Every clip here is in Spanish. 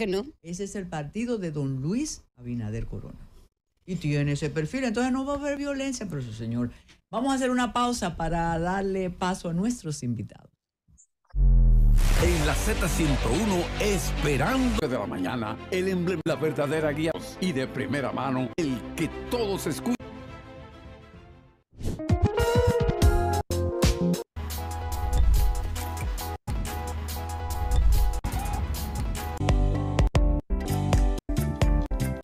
que no. Ese es el partido de don Luis Abinader Corona. Y tiene ese perfil, entonces no va a haber violencia, pero eso, señor. Vamos a hacer una pausa para darle paso a nuestros invitados. En la Z101, esperando de la mañana, el emblema, la verdadera guía y de primera mano, el que todos escuchan.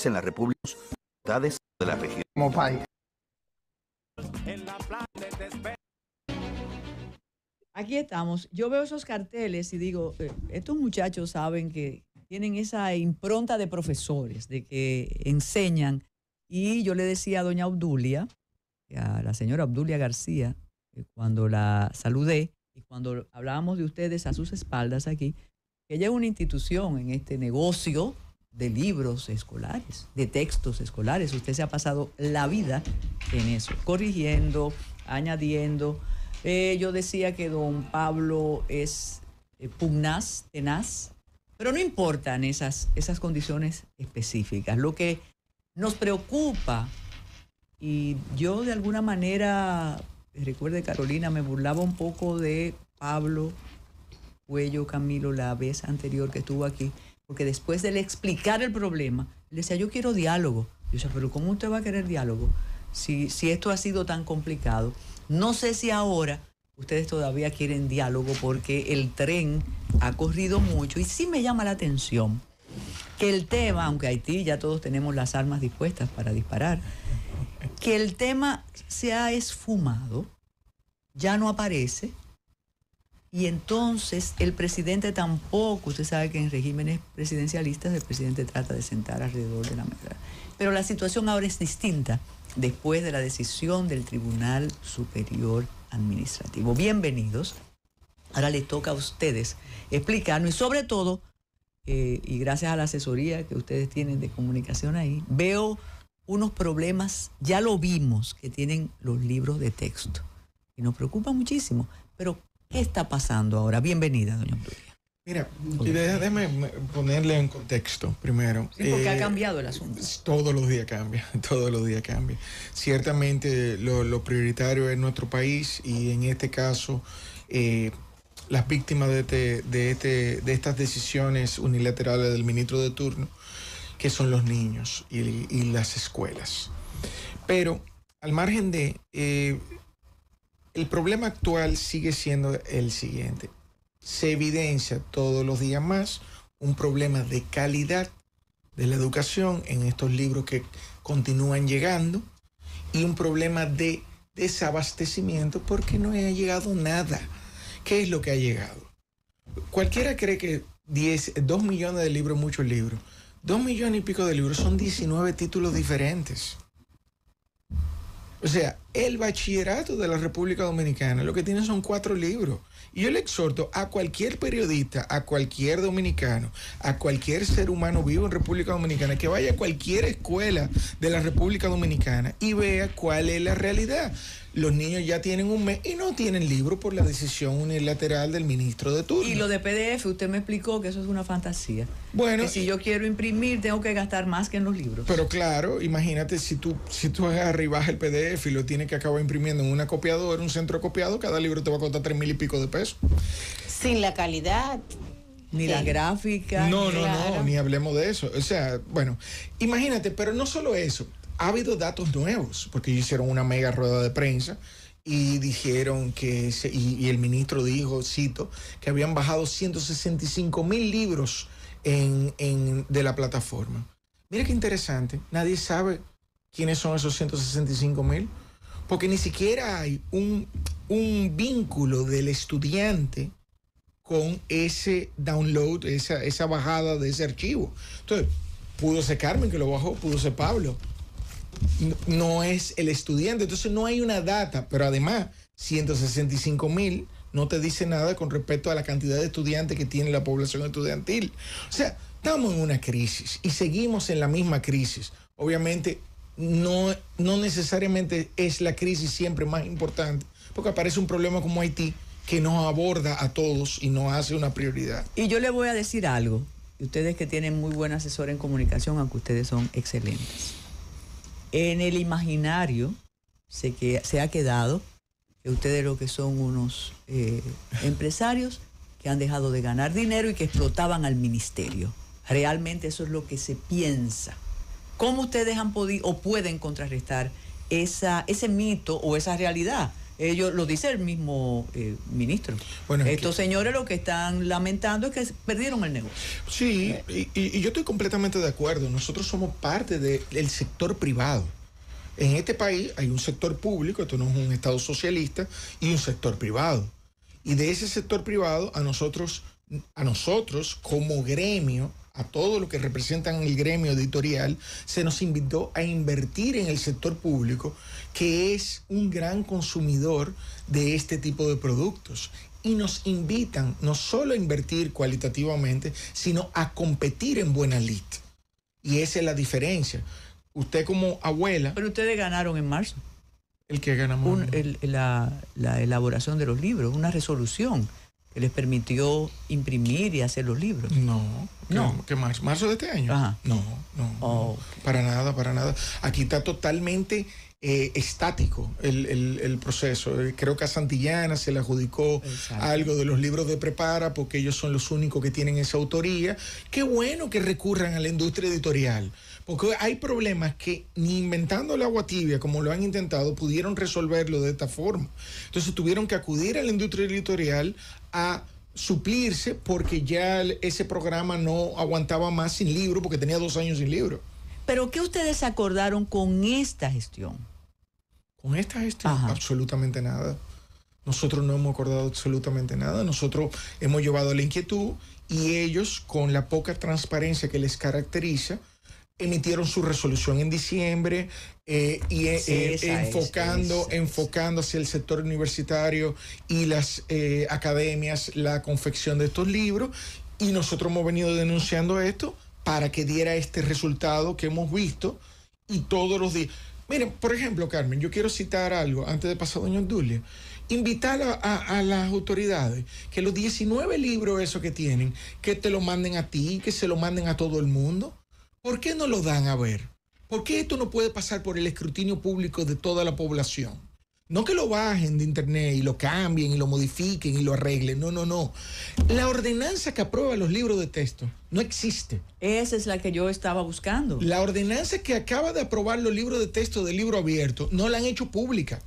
En la República de la región. Como país. Aquí estamos. Yo veo esos carteles y digo, estos muchachos saben que tienen esa impronta de profesores, de que enseñan. Y yo le decía a doña Obdulia, a la señora Obdulia García, cuando la saludé y cuando hablábamos de ustedes a sus espaldas aquí, que ella es una institución en este negocio de libros escolares, de textos escolares. Usted se ha pasado la vida en eso, corrigiendo, añadiendo. Yo decía que don Pablo es pugnaz, tenaz, pero no importan esas condiciones específicas. Lo que nos preocupa, y yo de alguna manera, recuerde Carolina, me burlaba un poco de Pablo Cuello Camilo la vez anterior que estuvo aquí, porque después de explicar el problema, le decía, yo quiero diálogo. Yo decía, pero ¿cómo usted va a querer diálogo si esto ha sido tan complicado? No sé si ahora ustedes todavía quieren diálogo porque el tren ha corrido mucho y sí me llama la atención que el tema, aunque Haití ya todos tenemos las armas dispuestas para disparar, que el tema se ha esfumado, ya no aparece. Y entonces el presidente tampoco, usted sabe que en regímenes presidencialistas el presidente trata de sentar alrededor de la mesa. Pero la situación ahora es distinta después de la decisión del Tribunal Superior Administrativo. Bienvenidos. Ahora les toca a ustedes explicarnos y sobre todo, y gracias a la asesoría que ustedes tienen de comunicación ahí, veo unos problemas, ya lo vimos, que tienen los libros de texto. Y nos preocupa muchísimo. Pero ¿qué está pasando ahora? Bienvenida, doña Obdulia. Mira, déjame ponerle en contexto primero. Sí, porque ha cambiado el asunto. Todos los días cambia, todos los días cambia. Ciertamente lo prioritario es nuestro país y en este caso las víctimas de estas decisiones unilaterales del ministro de turno, que son los niños y las escuelas. Pero al margen de... el problema actual sigue siendo el siguiente. Se evidencia todos los días más un problema de calidad de la educación en estos libros que continúan llegando y un problema de desabastecimiento porque no ha llegado nada. ¿Qué es lo que ha llegado? Cualquiera cree que 2 millones de libros, muchos libros. 2 millones y pico de libros son 19 títulos diferentes. O sea, el bachillerato de la República Dominicana lo que tiene son 4 libros. Y yo le exhorto a cualquier periodista, a cualquier dominicano, a cualquier ser humano vivo en República Dominicana, que vaya a cualquier escuela de la República Dominicana y vea cuál es la realidad. Los niños ya tienen un mes y no tienen libro por la decisión unilateral del ministro de turno. Y lo de PDF, usted me explicó que eso es una fantasía. Bueno, que si yo quiero imprimir, tengo que gastar más que en los libros. Pero claro, imagínate si tú agarras y bajas el PDF y lo tienes que acabar imprimiendo en una copiadora, un centro copiado, cada libro te va a costar 3,000 y pico de pesos. Sin la calidad. Ni la gráfica. No, Claro. ni hablemos de eso. O sea, bueno, imagínate, pero no solo eso. Ha habido datos nuevos, porque hicieron una mega rueda de prensa y dijeron que, y el ministro dijo, cito, que habían bajado 165,000 libros de la plataforma. Mira qué interesante, nadie sabe quiénes son esos 165,000, porque ni siquiera hay un vínculo del estudiante con ese download, esa bajada de ese archivo. Entonces, pudo ser Carmen que lo bajó, pudo ser Pablo. No es el estudiante, entonces no hay una data, pero además 165,000 no te dice nada con respecto a la cantidad de estudiantes que tiene la población estudiantil. O sea, estamos en una crisis y seguimos en la misma crisis. Obviamente no necesariamente es la crisis siempre más importante, porque aparece un problema como Haití que nos aborda a todos y nos hace una prioridad. Y yo le voy a decir algo. y ustedes que tienen muy buen asesor en comunicación, aunque ustedes son excelentes. En el imaginario se ha quedado que ustedes lo que son unos empresarios que han dejado de ganar dinero y que explotaban al ministerio. Realmente eso es lo que se piensa. ¿Cómo ustedes han podido o pueden contrarrestar ese mito o esa realidad? Ellos lo dice el mismo ministro. Bueno, estos señores lo que están lamentando es que perdieron el negocio. Sí, y yo estoy completamente de acuerdo. Nosotros somos parte del sector privado. En este país hay un sector público, esto no es un Estado socialista, y un sector privado. Y de ese sector privado, a nosotros como gremio, a todo lo que representan el gremio editorial, se nos invitó a invertir en el sector público, que es un gran consumidor de este tipo de productos. Y nos invitan no solo a invertir cualitativamente, sino a competir en buena lid. Y esa es la diferencia. Usted como abuela... Pero ustedes ganaron en marzo. ¿El que ganamos? La elaboración de los libros, una resolución que les permitió imprimir y hacer los libros. No. ¿Qué marzo? ¿Marzo de este año? Ajá. No. Okay. Para nada. Aquí está totalmente estático el proceso. Creo que a Santillana se le adjudicó algo de los libros de Prepara porque ellos son los únicos que tienen esa autoría. Qué bueno que recurran a la industria editorial, porque hay problemas que ni inventando el agua tibia, como lo han intentado, pudieron resolverlo de esta forma. Entonces tuvieron que acudir a la industria editorial a suplirse porque ya ese programa no aguantaba más sin libro, porque tenía 2 años sin libro. ¿Pero qué ustedes acordaron con esta gestión? Con esta gestión, absolutamente nada. Nosotros no hemos acordado absolutamente nada. Nosotros hemos llevado la inquietud y ellos, con la poca transparencia que les caracteriza, emitieron su resolución en diciembre enfocando hacia el sector universitario y las academias la confección de estos libros, y nosotros hemos venido denunciando esto para que diera este resultado que hemos visto, y todos los días. Miren, por ejemplo, Carmen, yo quiero citar algo antes de pasar a doña Obdulia. Invitar a las autoridades que los 19 libros esos que tienen, que te lo manden a ti, que se lo manden a todo el mundo. ¿Por qué no lo dan a ver? ¿Por qué esto no puede pasar por el escrutinio público de toda la población? No que lo bajen de internet y lo cambien y lo modifiquen y lo arreglen. No. La ordenanza que aprueba los libros de texto no existe. Esa es la que yo estaba buscando. La ordenanza que acaba de aprobar los libros de texto de libro abierto no la han hecho pública.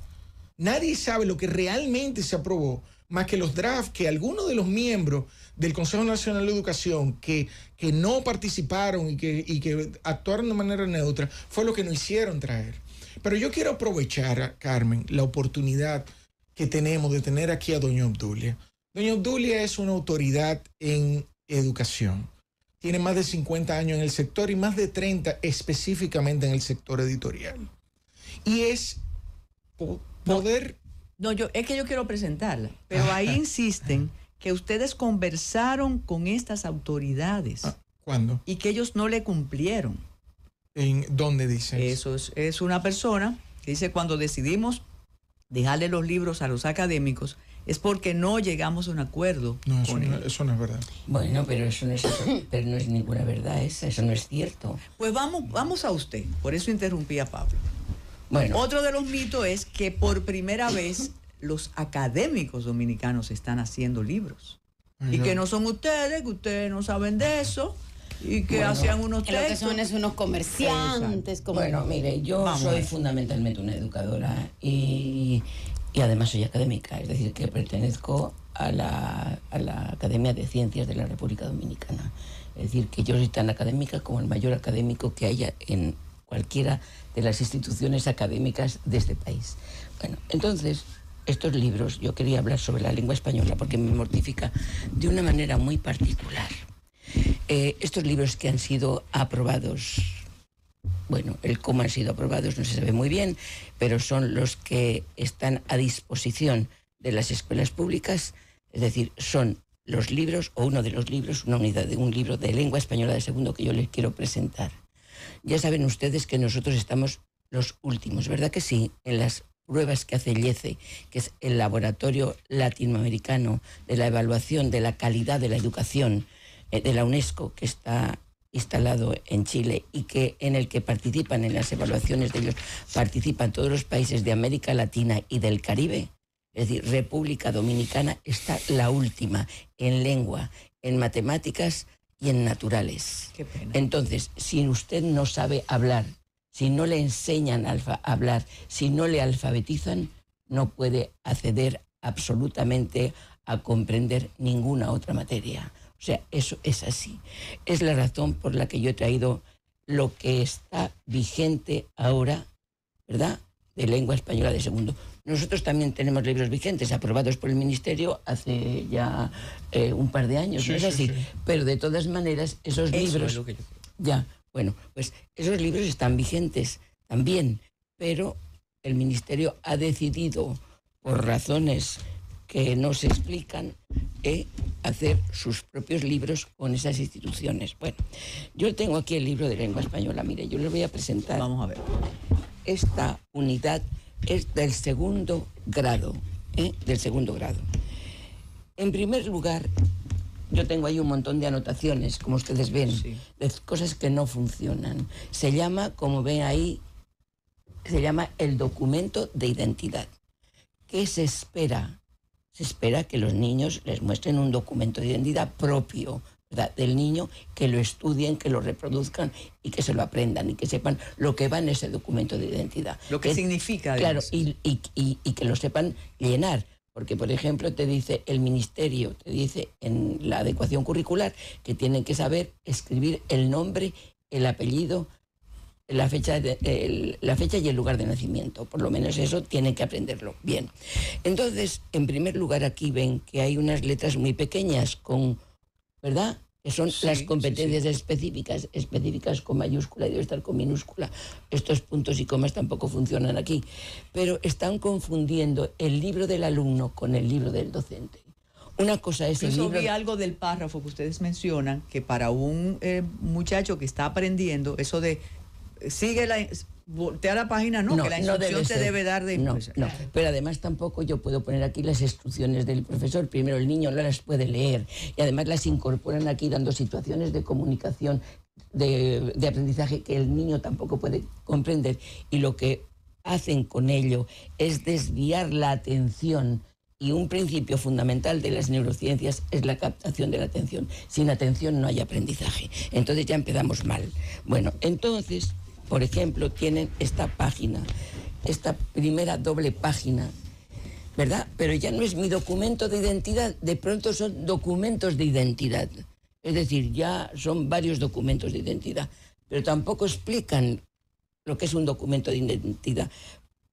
Nadie sabe lo que realmente se aprobó, más que los drafts que algunos de los miembros del Consejo Nacional de Educación que no participaron y que actuaron de manera neutra, fue lo que nos hicieron traer. Pero yo quiero aprovechar, Carmen, la oportunidad que tenemos de tener aquí a doña Obdulia. Doña Obdulia es una autoridad en educación. Tiene más de 50 años en el sector y más de 30 específicamente en el sector editorial. Y es poder... Es que yo quiero presentarla, pero ahí insisten que ustedes conversaron con estas autoridades. ¿Cuándo? Y que ellos no le cumplieron. ¿En dónde dicen? Eso es una persona que dice: cuando decidimos dejarle los libros a los académicos es porque no llegamos a un acuerdo con ellos. Eso no es verdad. Bueno, pero eso no es, pero no es ninguna verdad esa, eso no es cierto. Pues vamos a usted, por eso interrumpí a Pablo. Bueno. Otro de los mitos es que por primera vez los académicos dominicanos están haciendo libros. Y que no son ustedes, que ustedes no saben de eso, y que hacían unos textos. Lo que son es unos comerciantes. Como... Bueno, mire, yo soy fundamentalmente una educadora y además soy académica, es decir, que pertenezco a la Academia de Ciencias de la República Dominicana. Es decir, que yo soy tan académica como el mayor académico que haya en cualquiera de las instituciones académicas de este país. Bueno, entonces, estos libros, yo quería hablar sobre la lengua española porque me mortifica de una manera muy particular. Estos libros que han sido aprobados, bueno, el cómo han sido aprobados no se sabe muy bien, pero son los que están a disposición de las escuelas públicas, es decir, son los libros, o uno de los libros, una unidad de un libro de lengua española de segundo que yo les quiero presentar. Ya saben ustedes que nosotros estamos los últimos, ¿verdad que sí? En las pruebas que hace el IECE, que es el Laboratorio Latinoamericano de la Evaluación de la Calidad de la Educación, de la UNESCO, que está instalado en Chile y que en el que participan, en las evaluaciones de ellos, participan todos los países de América Latina y del Caribe. Es decir, República Dominicana está la última en lengua, en matemáticas y en naturales. Qué pena. Entonces, si usted no sabe hablar, si no le enseñan a hablar, si no le alfabetizan, no puede acceder absolutamente a comprender ninguna otra materia. O sea, eso es así. Es la razón por la que yo he traído lo que está vigente ahora, ¿verdad?, de lengua española de segundo. Nosotros también tenemos libros vigentes aprobados por el Ministerio hace ya un par de años, ¿no es así? Sí. Pero de todas maneras, esos libros... Es lo que yo creo. Ya, bueno, pues esos libros están vigentes también, pero el Ministerio ha decidido, por razones que no se explican, hacer sus propios libros con esas instituciones. Bueno, yo tengo aquí el libro de lengua española. Mire, yo les voy a presentar. Vamos a ver. Esta unidad es del segundo grado, del segundo grado. En primer lugar, yo tengo ahí un montón de anotaciones, como ustedes ven, sí, de cosas que no funcionan. Se llama, como ven ahí, se llama el documento de identidad. ¿Qué se espera? Se espera que los niños les muestren un documento de identidad propio, ¿verdad?, del niño, que lo estudien, que lo reproduzcan y que se lo aprendan y que sepan lo que va en ese documento de identidad. Lo que significa. Claro, y que lo sepan llenar. Porque, por ejemplo, te dice el Ministerio, te dice en la adecuación curricular que tienen que saber escribir el nombre, el apellido, la fecha y el lugar de nacimiento. Por lo menos eso tienen que aprenderlo. Bien. Entonces, en primer lugar, aquí ven que hay unas letras muy pequeñas con, ¿verdad?, que son las competencias específicas con mayúscula y debe estar con minúscula. Estos puntos y comas tampoco funcionan aquí. Pero están confundiendo el libro del alumno con el libro del docente. Una cosa es el libro... vi algo del párrafo que ustedes mencionan, que para un muchacho que está aprendiendo, eso de voltea la página, no, que la instrucción se debe dar de... No, pero además tampoco yo puedo poner aquí las instrucciones del profesor. Primero, el niño no las puede leer y además las incorporan aquí dando situaciones de comunicación, de aprendizaje que el niño tampoco puede comprender, y lo que hacen con ello es desviar la atención. Y un principio fundamental de las neurociencias es la captación de la atención. Sin atención no hay aprendizaje. Entonces ya empezamos mal. Bueno, entonces, por ejemplo, tienen esta página, esta primera doble página, ¿verdad? Pero ya no es mi documento de identidad, de pronto son documentos de identidad. Es decir, ya son varios documentos de identidad, pero tampoco explican lo que es un documento de identidad.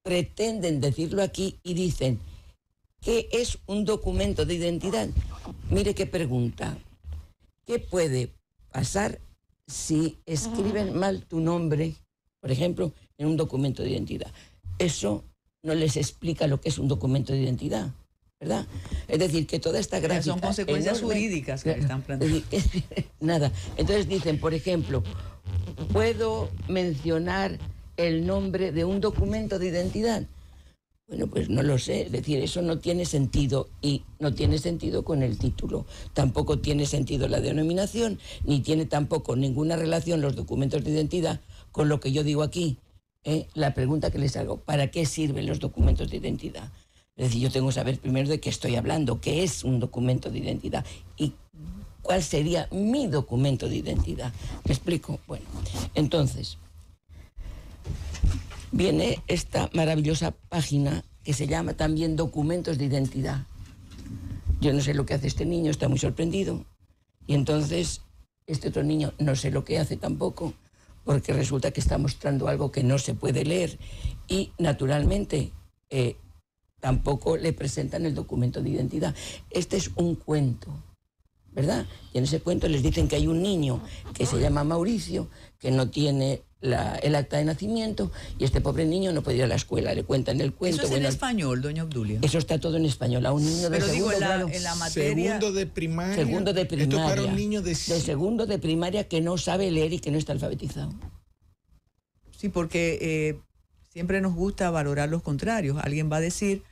Pretenden decirlo aquí y dicen, ¿qué es un documento de identidad? Mire qué pregunta. ¿Qué puede pasar si escriben mal tu nombre, por ejemplo, en un documento de identidad? Eso no les explica lo que es un documento de identidad, ¿verdad? Es decir, que toda esta gráfica... Son consecuencias jurídicas que están planteando. Nada. Entonces dicen, por ejemplo, ¿puedo mencionar el nombre de un documento de identidad? Bueno, pues no lo sé, es decir, eso no tiene sentido, y no tiene sentido con el título. Tampoco tiene sentido la denominación, ni tiene tampoco ninguna relación los documentos de identidad con lo que yo digo aquí. La pregunta que les hago, ¿para qué sirven los documentos de identidad? Es decir, yo tengo que saber primero de qué estoy hablando, qué es un documento de identidad y cuál sería mi documento de identidad. ¿Me explico? Bueno, entonces... viene esta maravillosa página que se llama también Documentos de Identidad. Yo no sé lo que hace este niño, está muy sorprendido. Y entonces este otro niño no sé lo que hace tampoco, porque resulta que está mostrando algo que no se puede leer. Y naturalmente tampoco le presentan el documento de identidad. Este es un cuento, ¿verdad? Y en ese cuento les dicen que hay un niño que se llama Mauricio, que no tiene el acta de nacimiento, y este pobre niño no puede ir a la escuela. Le cuentan el cuento. ¿Eso es en español, doña Obdulia? Eso está todo en español. A un niño de segundo grado. En la materia... Segundo de primaria. Segundo de primaria. Esto para un niño de segundo de primaria que no sabe leer y que no está alfabetizado. Sí, porque siempre nos gusta valorar los contrarios. Alguien va a decir,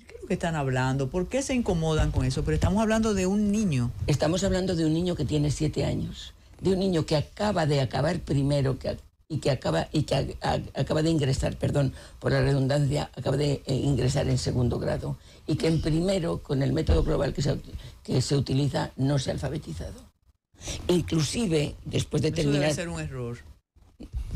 ¿Qué es lo que están hablando? ¿Por qué se incomodan con eso? Pero estamos hablando de un niño. Estamos hablando de un niño que tiene 7 años, de un niño que acaba de acabar primero y que acaba de ingresar, perdón, por la redundancia, acaba de ingresar en segundo grado y que en primero, con el método global que se utiliza, no se ha alfabetizado. Inclusive, después de terminar... Eso debe ser un error.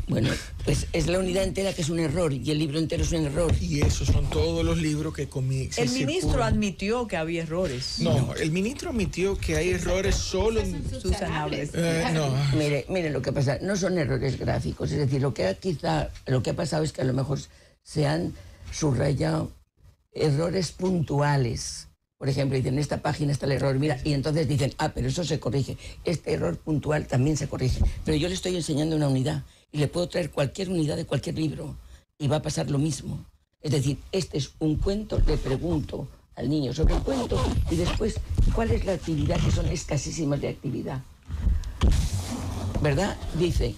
Bueno, pues es la unidad entera que es un error y el libro entero es un error. Y esos son todos los libros que El ministro admitió que había errores. No, el ministro admitió que hay errores solo en... Subsanables. No. Mire lo que pasa, no son errores gráficos, es decir, lo que ha pasado es que a lo mejor se han subrayado errores puntuales. Por ejemplo, dicen, en esta página está el error, mira, y entonces dicen, pero eso se corrige. Este error puntual también se corrige. Pero yo le estoy enseñando una unidad y le puedo traer cualquier unidad de cualquier libro y va a pasar lo mismo. Es decir, este es un cuento, le pregunto al niño sobre el cuento y después, ¿cuál es la actividad? Que son escasísimas de actividad. ¿Verdad? Dice,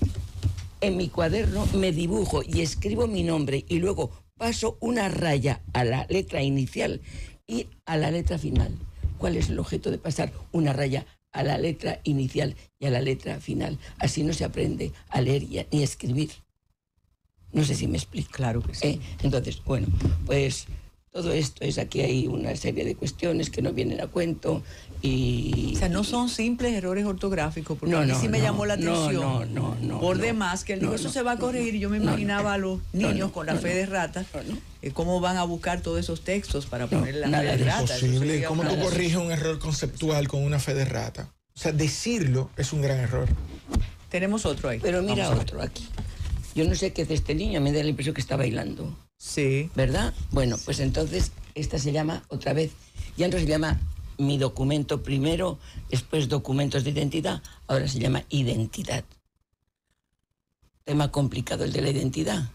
en mi cuaderno me dibujo y escribo mi nombre y luego paso una raya a la letra inicial y a la letra final. ¿Cuál es el objeto de pasar una raya a la letra inicial y a la letra final? Así no se aprende a leer ni a escribir. No sé si me explico. Claro que sí. Entonces, bueno, pues todo esto es, aquí hay una serie de cuestiones que no vienen a cuento y... O sea, no son simples errores ortográficos, porque a mí sí me llamó la atención. No. Por demás, que el niño eso se va a corregir. Yo me imaginaba a los niños con la fe de rata, cómo van a buscar todos esos textos para poner la fe de rata. Imposible. ¿Cómo tú corriges un error conceptual con una fe de rata? O sea, decirlo es un gran error. Tenemos otro ahí. Pero mira otro aquí. Yo no sé qué es este niño, me da la impresión que está bailando. Sí. ¿Verdad? Bueno, pues entonces esta se llama, otra vez, ya no se llama mi documento primero, después documentos de identidad, ahora se llama identidad. Tema complicado el de la identidad,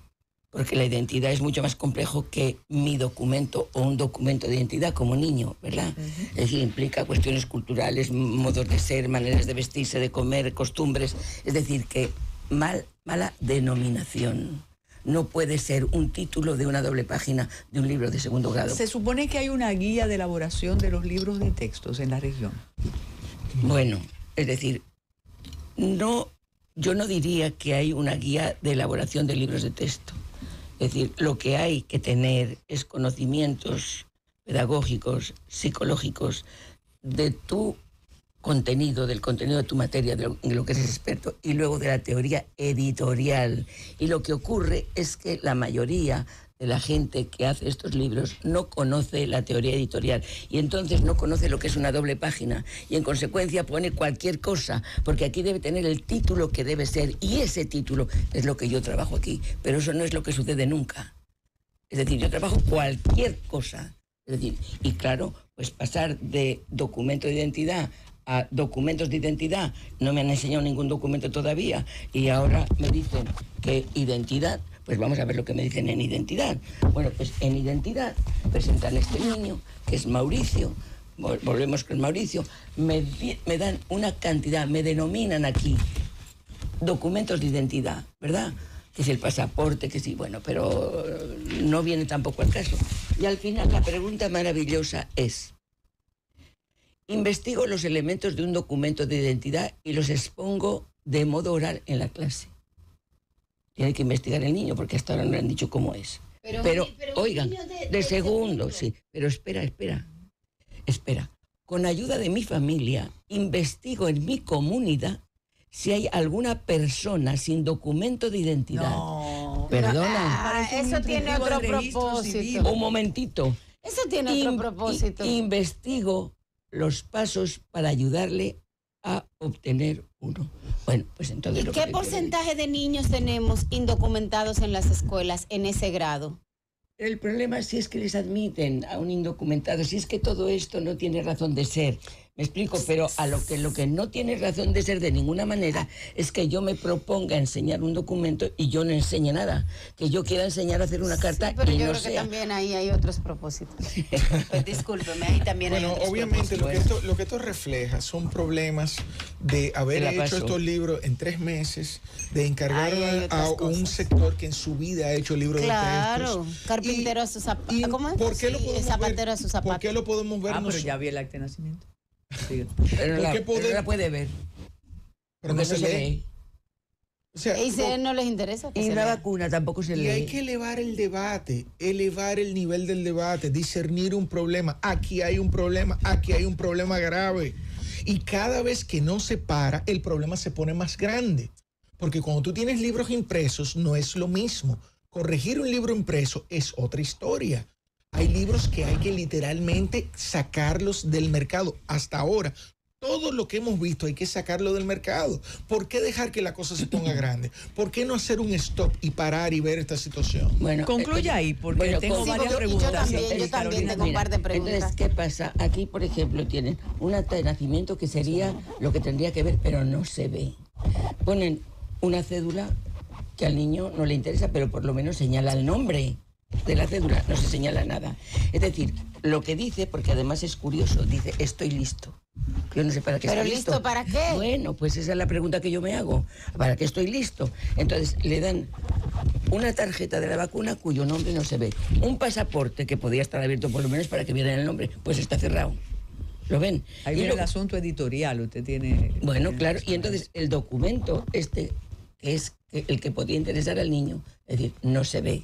porque la identidad es mucho más complejo que mi documento o un documento de identidad como niño, ¿verdad? Es decir, implica cuestiones culturales, modos de ser, maneras de vestirse, de comer, costumbres, es decir, que mala denominación. No puede ser un título de una doble página de un libro de segundo grado. Se supone que hay una guía de elaboración de los libros de textos en la región. Bueno, es decir, yo no diría que hay una guía de elaboración de libros de texto. Es decir, lo que hay que tener es conocimientos pedagógicos, psicológicos, de tu contenido, del contenido de tu materia, de lo que eres experto, y luego de la teoría editorial. Y lo que ocurre es que la mayoría de la gente que hace estos libros no conoce la teoría editorial y entonces no conoce lo que es una doble página y en consecuencia pone cualquier cosa, porque aquí debe tener el título que debe ser y ese título es lo que yo trabajo aquí, pero eso no es lo que sucede nunca. Es decir, yo trabajo cualquier cosa. Es decir, y claro, pues pasar de documento de identidad a documentos de identidad, no me han enseñado ningún documento todavía y ahora me dicen que identidad, pues vamos a ver lo que me dicen en identidad. Bueno, pues en identidad presentan a este niño, que es Mauricio, volvemos con Mauricio, me dan una cantidad, me denominan aquí documentos de identidad, ¿verdad? Que es el pasaporte, que sí, bueno, pero no viene tampoco al caso. Y al final la pregunta maravillosa es: investigo los elementos de un documento de identidad y los expongo de modo oral en la clase. Tiene que investigar el niño porque hasta ahora no le han dicho cómo es. Pero oigan, de segundo, sí. Pero espera. Con ayuda de mi familia, investigo en mi comunidad si hay alguna persona sin documento de identidad. No. Perdona. Eso tiene otro propósito. Un momentito. Eso tiene otro propósito. Investigo los pasos para ayudarle a obtener uno. Bueno, pues entonces... ¿Y qué porcentaje de niños tenemos indocumentados en las escuelas en ese grado? El problema si es que les admiten a un indocumentado, si es que todo esto no tiene razón de ser. Me explico, pero a lo que no tiene razón de ser de ninguna manera es que yo me proponga enseñar un documento y yo no enseñe nada. Que yo quiera enseñar a hacer una carta pero y yo no creo que sea. también ahí hay otros propósitos. Pues discúlpeme, ahí también hay Bueno, otros obviamente propósitos. lo que esto refleja son problemas de haber De la hecho paso. estos libros en 3 meses, de encargar Ahí hay a otras un cosas. sector que en su vida ha hecho libros Claro, de textos. carpintero a sus zapatos. ¿Cómo es? ¿Por qué lo Sí, podemos zapatero ver? a sus ¿Por qué zapatos. lo podemos ver Ah, pero nosotros? ya vi el acta de nacimiento. Siga. Pero ¿Por la, qué pero la puede ver. Pero no porque se lee. O sea, Y si no les interesa, que Y se la lea. vacuna tampoco se y lee. hay que elevar el debate, elevar el nivel del debate, discernir un problema. Aquí hay un problema grave. Y cada vez que no se para, el problema se pone más grande. Porque cuando tú tienes libros impresos, no es lo mismo. Corregir un libro impreso es otra historia. Hay libros que hay que literalmente sacarlos del mercado. Hasta ahora, todo lo que hemos visto hay que sacarlo del mercado. ¿Por qué dejar que la cosa se ponga grande? ¿Por qué no hacer un stop y parar y ver esta situación? Bueno, Concluya ahí, porque tengo Sí, varias porque preguntas. yo también Carolina. tengo un par de preguntas. Entonces, ¿qué pasa? Aquí, por ejemplo, tienen un acta de nacimiento que sería lo que tendría que ver, pero no se ve. Ponen una cédula que al niño no le interesa, pero por lo menos señala el nombre de la cédula, no se señala nada. Es decir, lo que dice, porque además es curioso, dice, estoy listo. Yo no sé para qué ¿Pero estoy listo para qué? Bueno, pues esa es la pregunta que yo me hago. ¿Para qué estoy listo? Entonces, le dan una tarjeta de la vacuna cuyo nombre no se ve. Un pasaporte que podía estar abierto por lo menos para que vieran el nombre, pues está cerrado. ¿Lo ven? Ahí Y viene luego- el asunto editorial, usted tiene... bueno, tiene claro, razón. y entonces el documento este, que es el que podría interesar al niño, es decir, no se ve.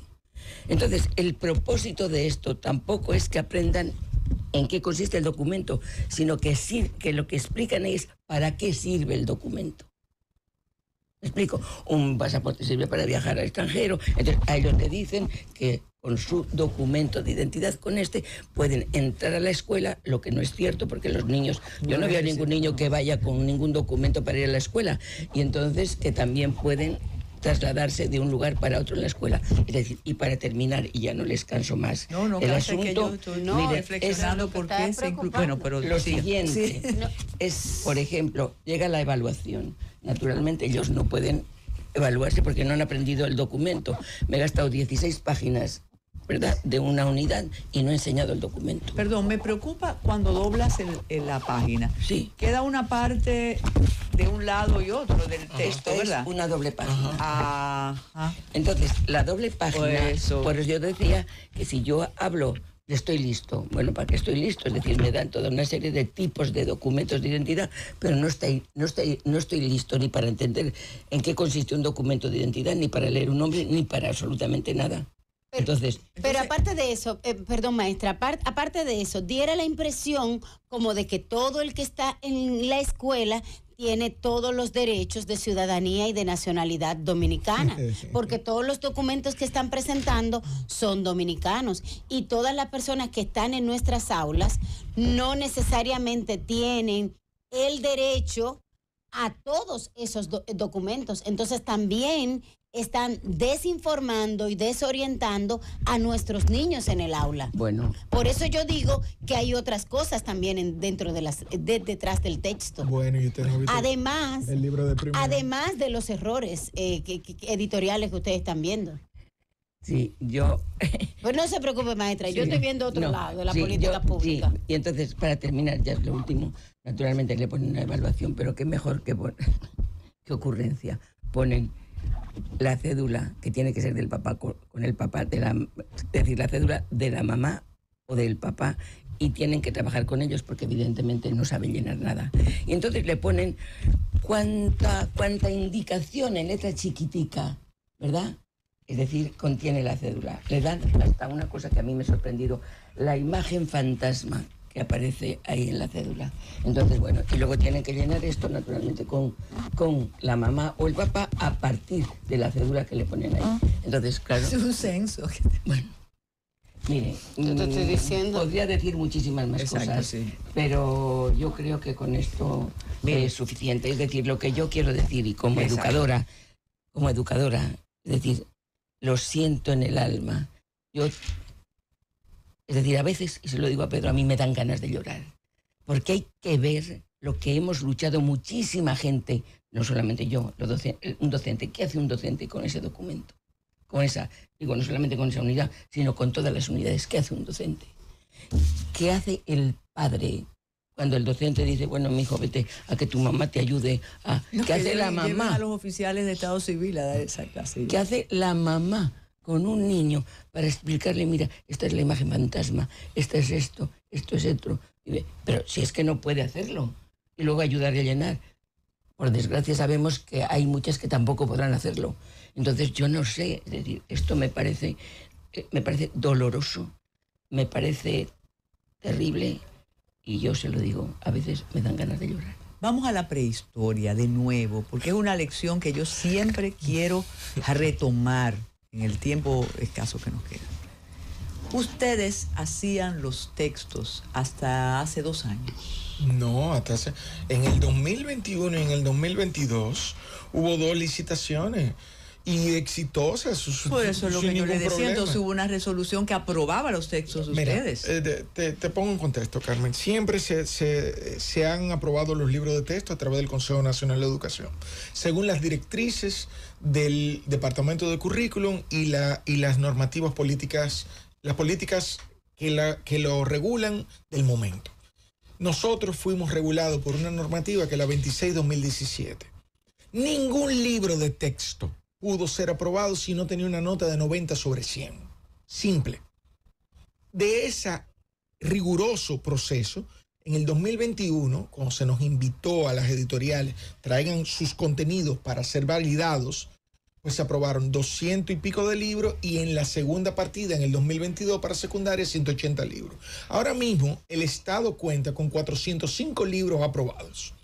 Entonces, el propósito de esto tampoco es que aprendan en qué consiste el documento, sino que lo que explican es para qué sirve el documento. ¿Me explico? Un pasaporte sirve para viajar al extranjero, entonces a ellos le dicen que con su documento de identidad con este pueden entrar a la escuela, lo que no es cierto porque los niños, yo no veo a ningún niño que vaya con ningún documento para ir a la escuela, y entonces que también pueden trasladarse de un lugar para otro en la escuela. Es decir, y para terminar, y ya no les canso más, No, el pasa que yo asunto, estoy no, miren, reflexionando es- por está qué se incluye... preocupando. Bueno, pero lo siga. siguiente Sí. es, por ejemplo, llega la evaluación. Naturalmente ellos no pueden evaluarse porque no han aprendido el documento. Me he gastado 16 páginas, ¿verdad?, de una unidad y no he enseñado el documento. Perdón, me preocupa cuando doblas la página. Sí. Queda una parte de un lado y otro del texto, Esto ¿verdad? es una doble página. Ajá. Entonces, la doble página, Eso. por eso yo decía que si yo hablo, estoy listo. Bueno, ¿para qué estoy listo? Es decir, me dan toda una serie de tipos de documentos de identidad, pero no estoy listo ni para entender en qué consiste un documento de identidad, ni para leer un nombre, ni para absolutamente nada. Entonces, Pero aparte de eso, perdón maestra, aparte de eso, diera la impresión como de que todo el que está en la escuela tiene todos los derechos de ciudadanía y de nacionalidad dominicana, porque todos los documentos que están presentando son dominicanos y todas las personas que están en nuestras aulas no necesariamente tienen el derecho a todos esos documentos. Entonces también están desinformando y desorientando a nuestros niños en el aula. bueno, Por eso yo digo que hay otras cosas también dentro de detrás del texto. Bueno, y usted no ha visto Además, el libro de primero. además de los errores editoriales que ustedes están viendo. sí, yo... Pues no se preocupe, maestra, yo estoy viendo otro No, lado de la sí, política pública. Sí, y entonces, para terminar, ya es lo último, naturalmente le ponen una evaluación, pero qué mejor que qué ocurrencia. Ponen la cédula, que tiene que ser del papá con el papá, es decir, la cédula de la mamá o del papá, y tienen que trabajar con ellos porque evidentemente no saben llenar nada. Y entonces le ponen cuánta indicación en letra chiquitica, ¿verdad? Es decir, contiene la cédula. Le dan hasta una cosa que a mí me ha sorprendido, la imagen fantasma que aparece ahí en la cédula. Entonces, bueno, y luego tienen que llenar esto naturalmente con la mamá o el papá a partir de la cédula que le ponen ahí. Entonces, claro, Es un censo. bueno, mire, Yo te estoy diciendo. podría decir muchísimas más Exacto, cosas, sí. pero yo creo que con esto Mire. es suficiente. Es decir, lo que yo quiero decir, y como Exacto. educadora, es decir, lo siento en el alma. Es decir, a veces, y se lo digo a Pedro, a mí me dan ganas de llorar. porque hay que ver lo que hemos luchado muchísima gente, no solamente yo, un docente. ¿Qué hace un docente con ese documento? Digo, no solamente con esa unidad, sino con todas las unidades. ¿Qué hace un docente? ¿Qué hace el padre cuando el docente dice, bueno, mi hijo, vete a que tu mamá te ayude a... ¿Qué hace la mamá? Llevan a los oficiales de Estado Civil a dar esa clase. ¿Qué hace la mamá con un niño para explicarle, mira, esta es la imagen fantasma, esta es esto es otro? Pero si es que no puede hacerlo, y luego ayudarle a llenar. Por desgracia sabemos que hay muchas que tampoco podrán hacerlo. Entonces yo no sé, es decir, esto me parece doloroso, me parece terrible, y yo se lo digo, a veces me dan ganas de llorar. Vamos a la prehistoria de nuevo, porque es una lección que yo siempre quiero retomar en el tiempo escaso que nos queda. Ustedes hacían los textos hasta hace 2 años. No, en el 2021 y en el 2022 hubo 2 licitaciones y exitosas. Por eso es lo que yo le decía. Problema. Entonces hubo una resolución que aprobaba los textos de ustedes. Te pongo en contexto, Carmen. Siempre se han aprobado los libros de texto a través del Consejo Nacional de Educación, según las directrices del Departamento de Currículum y las normativas políticas, las políticas que lo regulan del momento. Nosotros fuimos regulados por una normativa que es la 26/2017. Ningún libro de texto pudo ser aprobado si no tenía una nota de 90 sobre 100. Simple. De ese riguroso proceso, en el 2021, cuando se nos invitó a las editoriales, traigan sus contenidos para ser validados, pues se aprobaron 200 y pico de libros, y en la segunda partida, en el 2022, para secundaria, 180 libros. Ahora mismo, el Estado cuenta con 405 libros aprobados.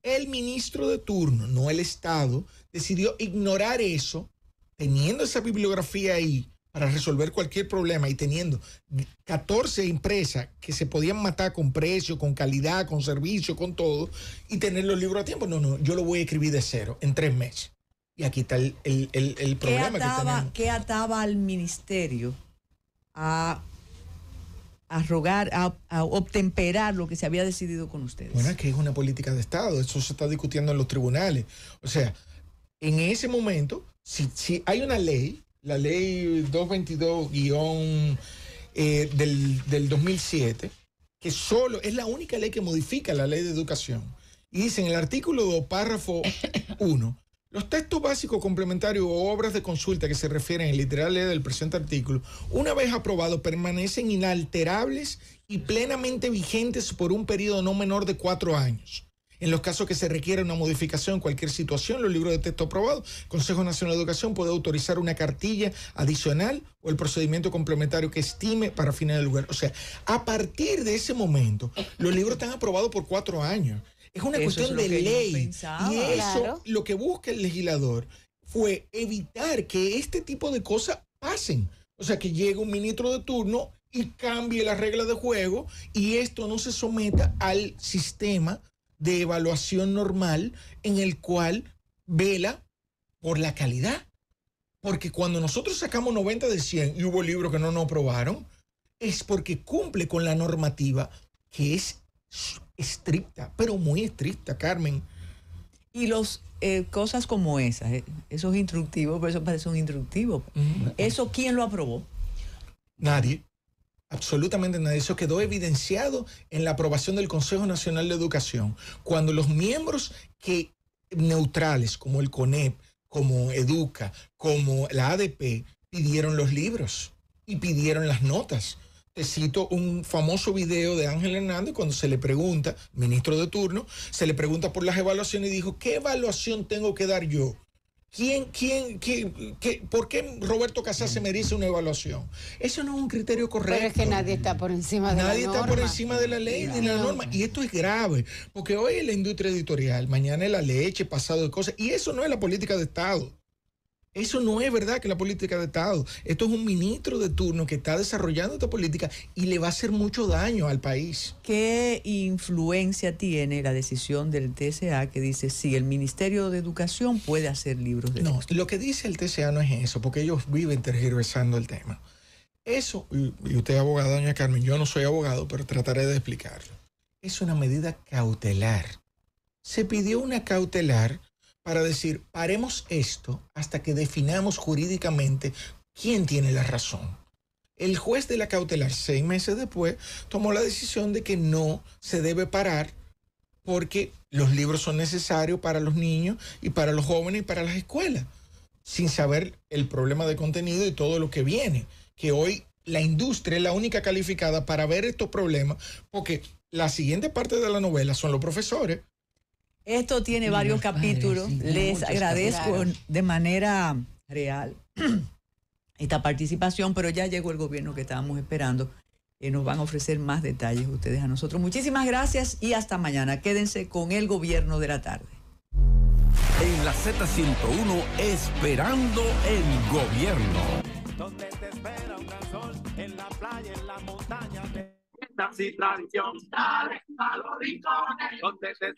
El ministro de turno, no el Estado, decidió ignorar eso, teniendo esa bibliografía ahí para resolver cualquier problema y teniendo 14 empresas que se podían matar con precio, con calidad, con servicio, con todo, y tener los libros a tiempo. No, yo lo voy a escribir de cero en 3 meses. Y aquí está el problema que tenemos. ¿Qué ataba al ministerio a rogar, a obtemperar lo que se había decidido con ustedes? Bueno, es que es una política de Estado. Eso se está discutiendo en los tribunales. O sea, en ese momento, si hay una ley, la ley 222- del 2007, que solo es la única ley que modifica la ley de educación. Y dice en el artículo 2, párrafo 1, los textos básicos complementarios o obras de consulta que se refieren en literal ley del presente artículo, una vez aprobados, permanecen inalterables y plenamente vigentes por un periodo no menor de 4 años. En los casos que se requiera una modificación en cualquier situación, los libros de texto aprobados, el Consejo Nacional de Educación puede autorizar una cartilla adicional o el procedimiento complementario que estime para fines del lugar. O sea, a partir de ese momento, los libros están aprobados por 4 años. Es una cuestión de ley. Y eso, lo que busca el legislador fue evitar que este tipo de cosas pasen. O sea, que llegue un ministro de turno y cambie las reglas de juego y esto no se someta al sistema de evaluación normal en el cual vela por la calidad. Porque cuando nosotros sacamos 90 de 100 y hubo libros que no nos aprobaron, es porque cumple con la normativa que es estricta, pero muy estricta, Carmen. Y cosas como esas, esos instructivos, por eso parece un instructivo. ¿Eso quién lo aprobó? Nadie. Absolutamente nadie. Eso quedó evidenciado en la aprobación del Consejo Nacional de Educación, cuando los miembros neutrales, como el CONEP, como Educa, como la ADP, pidieron los libros y pidieron las notas. Te cito un famoso video de Ángel Hernández cuando se le pregunta, ministro de turno, se le pregunta por las evaluaciones y dijo, ¿qué evaluación tengo que dar yo? ¿Por qué Roberto Casas se merece una evaluación? Eso no es un criterio correcto. Pero es que nadie está por encima de la norma. Nadie está por encima de la ley ni de la norma. Y esto es grave, porque hoy es la industria editorial, mañana es la leche, pasado de cosas. Y eso no es la política de Estado. Eso no es verdad que la política de Estado. Esto es un ministro de turno que está desarrollando esta política y le va a hacer mucho daño al país. ¿Qué influencia tiene la decisión del TCA que dice sí, el Ministerio de Educación puede hacer libros de texto? No, lo que dice el TCA no es eso, porque ellos viven tergiversando el tema. Eso, y usted es abogada, doña Carmen, yo no soy abogado, pero trataré de explicarlo. es una medida cautelar. Se pidió una cautelar para decir, paremos esto hasta que definamos jurídicamente quién tiene la razón. El juez de la cautelar, 6 meses después, tomó la decisión de que no se debe parar porque los libros son necesarios para los niños y para los jóvenes y para las escuelas, sin saber el problema de contenido y todo lo que viene, que hoy la industria es la única calificada para ver estos problemas, porque la siguiente parte de la novela son los profesores. Esto tiene varios capítulos. Sí, Les agradezco de manera real esta participación, pero ya llegó el gobierno que estábamos esperando. Nos van a ofrecer más detalles ustedes a nosotros. Muchísimas gracias y hasta mañana. Quédense con el gobierno de la tarde. En la Z101, esperando el gobierno. Donde te espera un gran sol, en la playa, en la montaña. Y tradición, dale a los rincones. Donde te